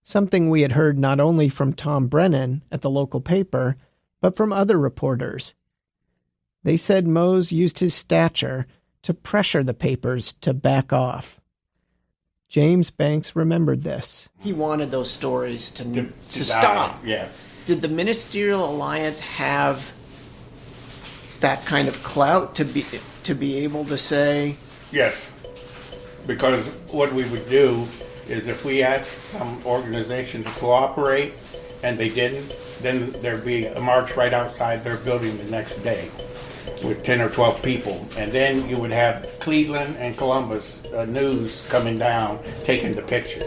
something we had heard not only from Tom Brennan at the local paper, but from other reporters. They said Mose used his stature to pressure the papers to back off. James Banks remembered this. He wanted those stories to stop. Yeah. Did the Ministerial Alliance have that kind of clout to be able to say? Yes, because what we would do is if we asked some organization to cooperate and they didn't, then there'd be a march right outside their building the next day with 10 or 12 people. And then you would have Cleveland and Columbus news coming down, taking the pictures.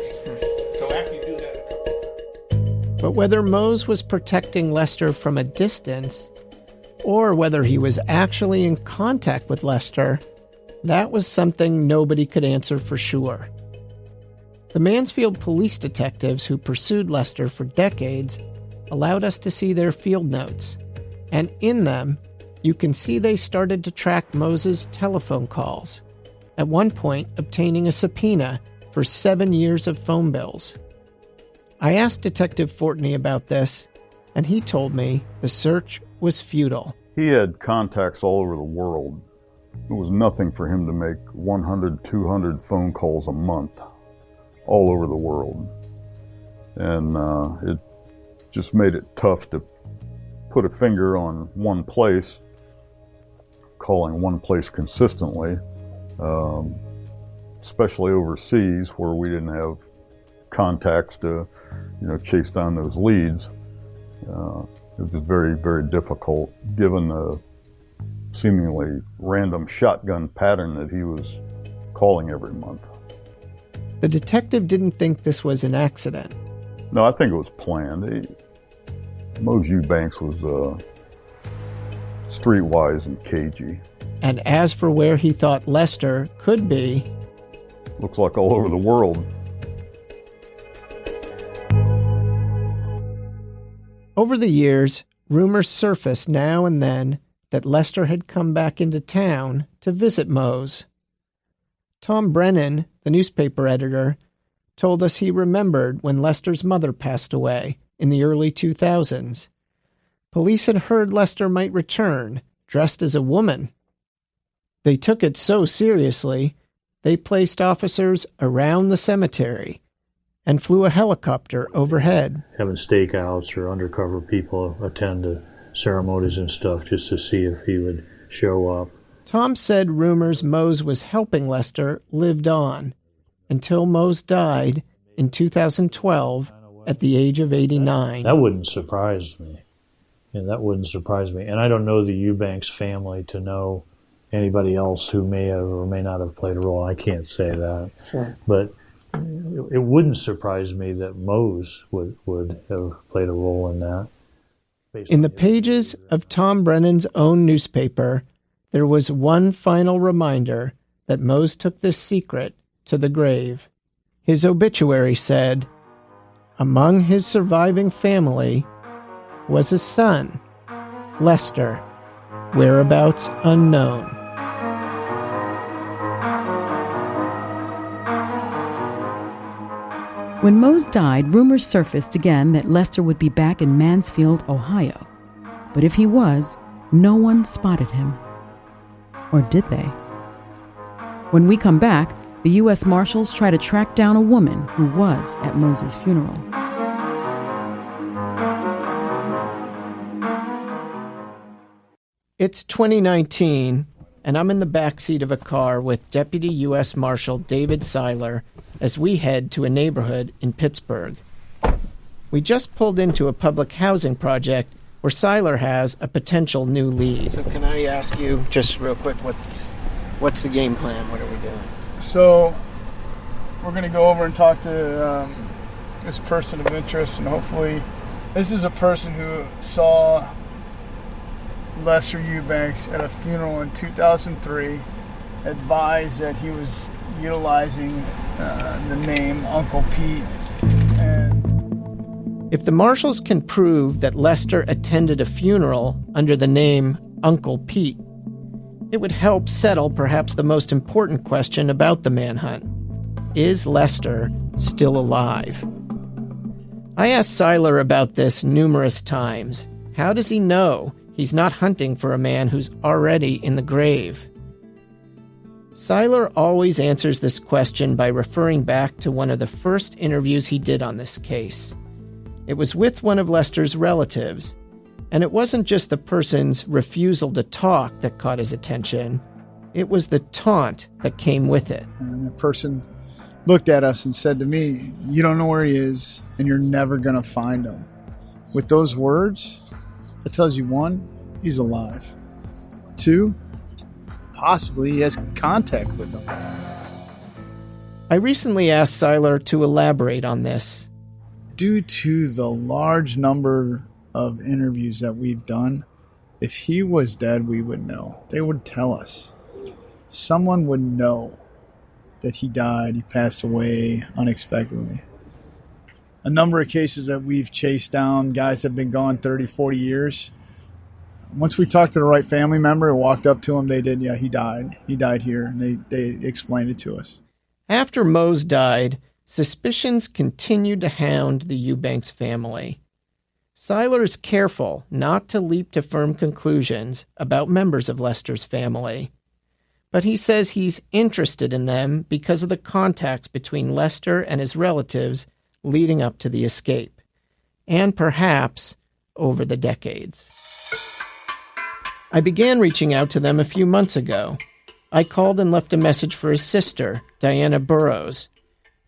So after you do that... But whether Mose was protecting Lester from a distance, or whether he was actually in contact with Lester, that was something nobody could answer for sure. The Mansfield police detectives who pursued Lester for decades allowed us to see their field notes, and in them, you can see they started to track Mose's telephone calls, at one point obtaining a subpoena for 7 years of phone bills. I asked Detective Fortney about this, and he told me the search was futile. He had contacts all over the world. It was nothing for him to make 100, 200 phone calls a month all over the world. And it just made it tough to put a finger on one place, calling one place consistently, especially overseas where we didn't have contacts to, chase down those leads. It was very, very difficult given the seemingly random shotgun pattern that he was calling every month. The detective didn't think this was an accident. No, I think it was planned. Mose Eubanks was streetwise and cagey. And as for where he thought Lester could be... Looks like all over the world. Over the years, rumors surfaced now and then that Lester had come back into town to visit Mose. Tom Brennan, the newspaper editor, told us he remembered when Lester's mother passed away in the early 2000s. Police had heard Lester might return, dressed as a woman. They took it so seriously, they placed officers around the cemetery and flew a helicopter overhead. Having stakeouts or undercover people attend to ceremonies and stuff just to see if he would show up. Tom said rumors Mose was helping Lester lived on until Mose died in 2012 at the age of 89. That wouldn't surprise me. And I don't know the Eubanks family to know anybody else who may have or may not have played a role. I can't say that. Sure. But it wouldn't surprise me that Mose would have played a role in that. In the pages of Tom Brennan's own newspaper, there was one final reminder that Mose took this secret to the grave. His obituary said, among his surviving family was a son, Lester, whereabouts unknown. When Mose died, rumors surfaced again that Lester would be back in Mansfield, Ohio. But if he was, no one spotted him. Or did they? When we come back, the U.S. Marshals try to track down a woman who was at Mose's funeral. It's 2019, and I'm in the backseat of a car with Deputy U.S. Marshal David Seiler as we head to a neighborhood in Pittsburgh. We just pulled into a public housing project where Seiler has a potential new lead. So can I ask you just real quick, what's the game plan? What are we doing? So we're going to go over and talk to this person of interest, and hopefully this is a person who saw Lester Eubanks at a funeral in 2003, advised that he was utilizing the name Uncle Pete. And if the marshals can prove that Lester attended a funeral under the name Uncle Pete, it would help settle perhaps the most important question about the manhunt. Is Lester still alive? I asked Seiler about this numerous times. How does he know he's not hunting for a man who's already in the grave? Seiler always answers this question by referring back to one of the first interviews he did on this case. It was with one of Lester's relatives, and it wasn't just the person's refusal to talk that caught his attention. It was the taunt that came with it. And the person looked at us and said to me, "You don't know where he is, and you're never going to find him." With those words, that tells you, one, he's alive. Two, possibly he has contact with him. I recently asked Seiler to elaborate on this. Due to the large number of interviews that we've done, if he was dead, we would know. They would tell us. Someone would know that he died, he passed away unexpectedly. A number of cases that we've chased down, guys have been gone 30, 40 years. Once we talked to the right family member and walked up to him, they did, yeah, he died. He died here, and they explained it to us. After Mose died, suspicions continued to hound the Eubanks family. Seiler is careful not to leap to firm conclusions about members of Lester's family, but he says he's interested in them because of the contacts between Lester and his relatives leading up to the escape, and perhaps over the decades. I began reaching out to them a few months ago. I called and left a message for his sister, Diana Burrows.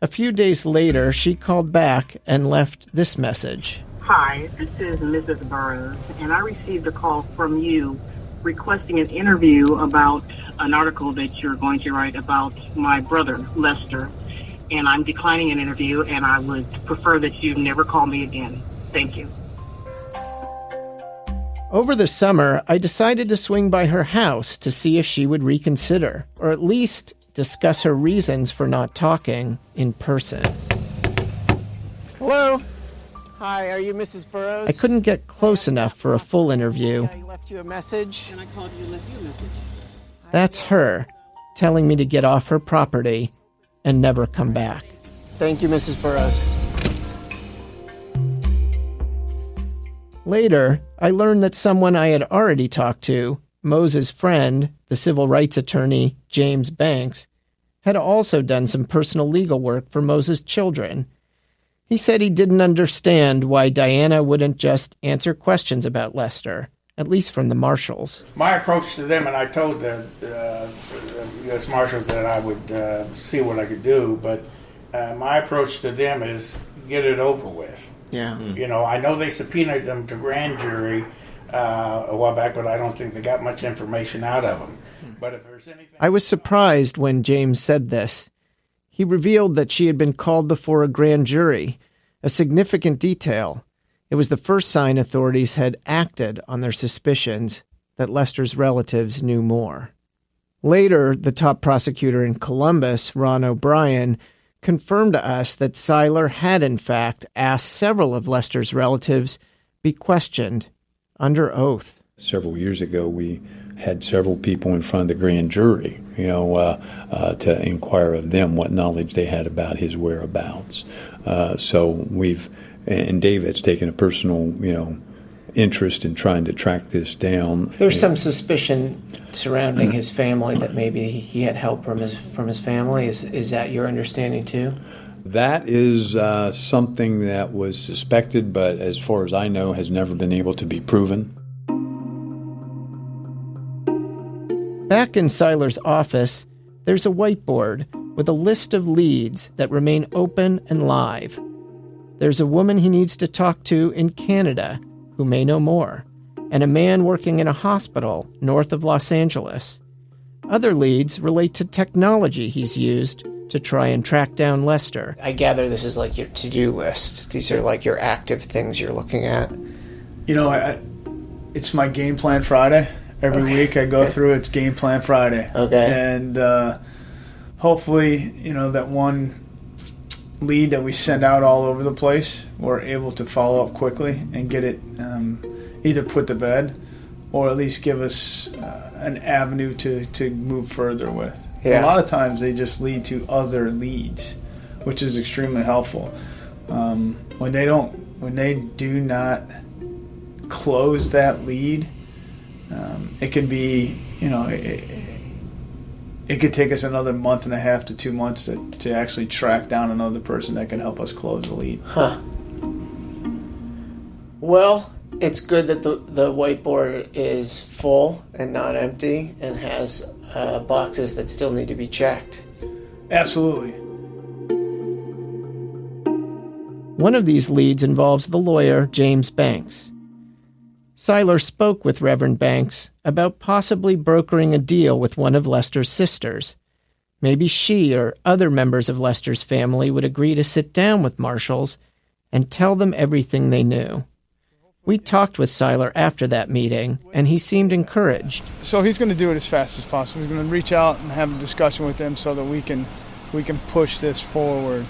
A few days later, she called back and left this message. Hi, this is Mrs. Burrows, and I received a call from you requesting an interview about an article that you're going to write about my brother, Lester. And I'm declining an interview, and I would prefer that you never call me again. Thank you. Over the summer, I decided to swing by her house to see if she would reconsider, or at least discuss her reasons for not talking in person. Hello? Hi, are you Mrs. Burrows? I couldn't get close enough for a full interview. I left you a message. And I called you and left you a message. That's her, telling me to get off her property and never come back. Thank you, Mrs. Burrows. Later, I learned that someone I had already talked to, Mose's friend, the civil rights attorney James Banks, had also done some personal legal work for Mose's children. He said he didn't understand why Diana wouldn't just answer questions about Lester, at least from the marshals. My approach to them, and I told the U.S. Marshals that I would see what I could do, but my approach to them is get it over with. Yeah. You know, I know they subpoenaed them to grand jury a while back, but I don't think they got much information out of them. But if there's anything... I was surprised when James said this. He revealed that she had been called before a grand jury, a significant detail. It was the first sign authorities had acted on their suspicions that Lester's relatives knew more. Later, the top prosecutor in Columbus, Ron O'Brien, confirmed to us that Seiler had in fact asked several of Lester's relatives be questioned under oath. Several years ago, we had several people in front of the grand jury, to inquire of them what knowledge they had about his whereabouts. And David's taken a personal, interest in trying to track this down. There's some suspicion surrounding his family that maybe he had help from his family. Is that your understanding too? That is something that was suspected, but as far as I know, has never been able to be proven. Back in Seiler's office, there's a whiteboard with a list of leads that remain open and live. There's a woman he needs to talk to in Canada who may know more, and a man working in a hospital north of Los Angeles. Other leads relate to technology he's used to try and track down Lester. I gather this is like your to-do list. These are like your active things you're looking at. It's my Game Plan Friday. Every week I go through it's Game Plan Friday. Okay. And hopefully, that one lead that we send out all over the place, we're able to follow up quickly and get it either put to bed or at least give us an avenue to move further with. Yeah. A lot of times they just lead to other leads, which is extremely helpful. when they do not close that lead, it can be, it could take us another month and a half to 2 months to actually track down another person that can help us close the lead. Huh. Well, it's good that the whiteboard is full and not empty and has boxes that still need to be checked. Absolutely. One of these leads involves the lawyer, James Banks. Seiler spoke with Reverend Banks about possibly brokering a deal with one of Lester's sisters. Maybe she or other members of Lester's family would agree to sit down with marshals and tell them everything they knew. We talked with Seiler after that meeting, and he seemed encouraged. So he's going to do it as fast as possible. He's going to reach out and have a discussion with them so that we can push this forward.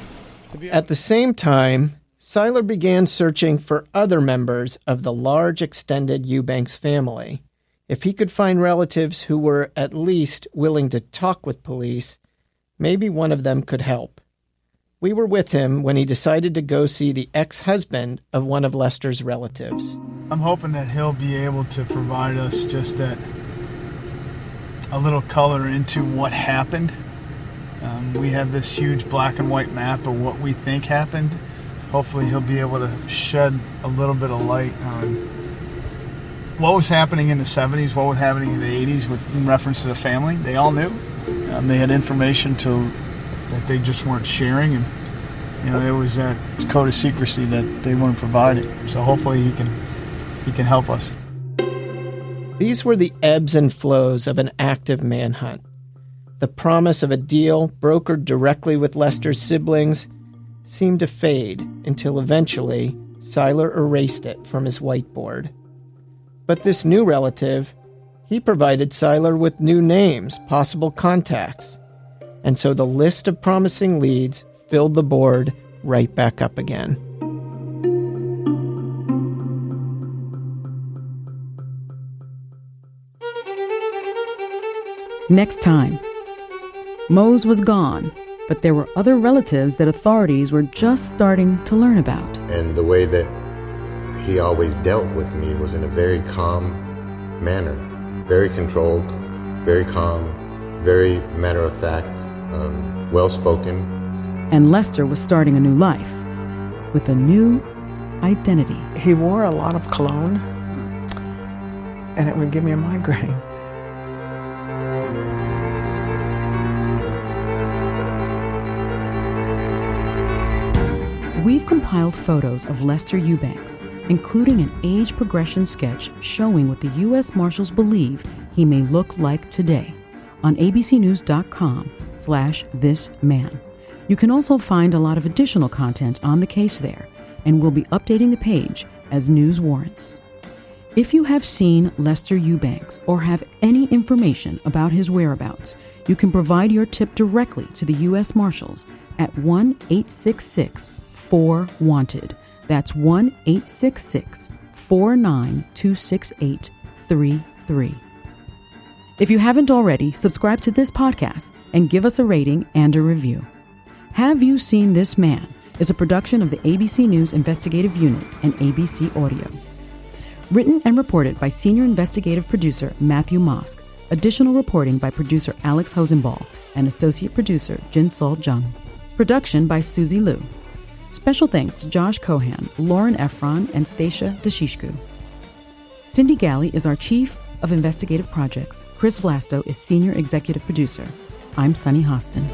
At the same time, Seiler began searching for other members of the large extended Eubanks family. If he could find relatives who were at least willing to talk with police, maybe one of them could help. We were with him when he decided to go see the ex-husband of one of Lester's relatives. I'm hoping that he'll be able to provide us just a little color into what happened. We have this huge black and white map of what we think happened. Hopefully he'll be able to shed a little bit of light on what was happening in the 70s, what was happening in the 80s in reference to the family. They all knew. They had information that they just weren't sharing, and there was that code of secrecy that they weren't providing. So hopefully he can help us. These were the ebbs and flows of an active manhunt. The promise of a deal brokered directly with Lester's siblings seemed to fade until eventually Seiler erased it from his whiteboard. But this new relative, he provided Seiler with new names, possible contacts. And so the list of promising leads filled the board right back up again. Next time, Mose was gone, but there were other relatives that authorities were just starting to learn about. And the way that he always dealt with me was in a very calm manner, very controlled, very calm, very matter-of-fact, well-spoken. And Lester was starting a new life with a new identity. He wore a lot of cologne, and it would give me a migraine. We've compiled photos of Lester Eubanks, including an age progression sketch showing what the U.S. Marshals believe he may look like today on abcnews.com/thisman. You can also find a lot of additional content on the case there, and we'll be updating the page as news warrants. If you have seen Lester Eubanks or have any information about his whereabouts, you can provide your tip directly to the U.S. Marshals at 1-866-4-WANTED. That's 1-866-492-6833. If you haven't already, subscribe to this podcast and give us a rating and a review. Have You Seen This Man is a production of the ABC News Investigative Unit and ABC Audio. Written and reported by Senior Investigative Producer Matthew Mosk. Additional reporting by producer Alex Hosenball and Associate Producer Jinsol Jung. Production by Susie Liu. Special thanks to Josh Cohan, Lauren Efron, and Stacia Deshishku. Cindy Galley is our Chief of Investigative Projects. Chris Vlasto is Senior Executive Producer. I'm Sunny Hostin.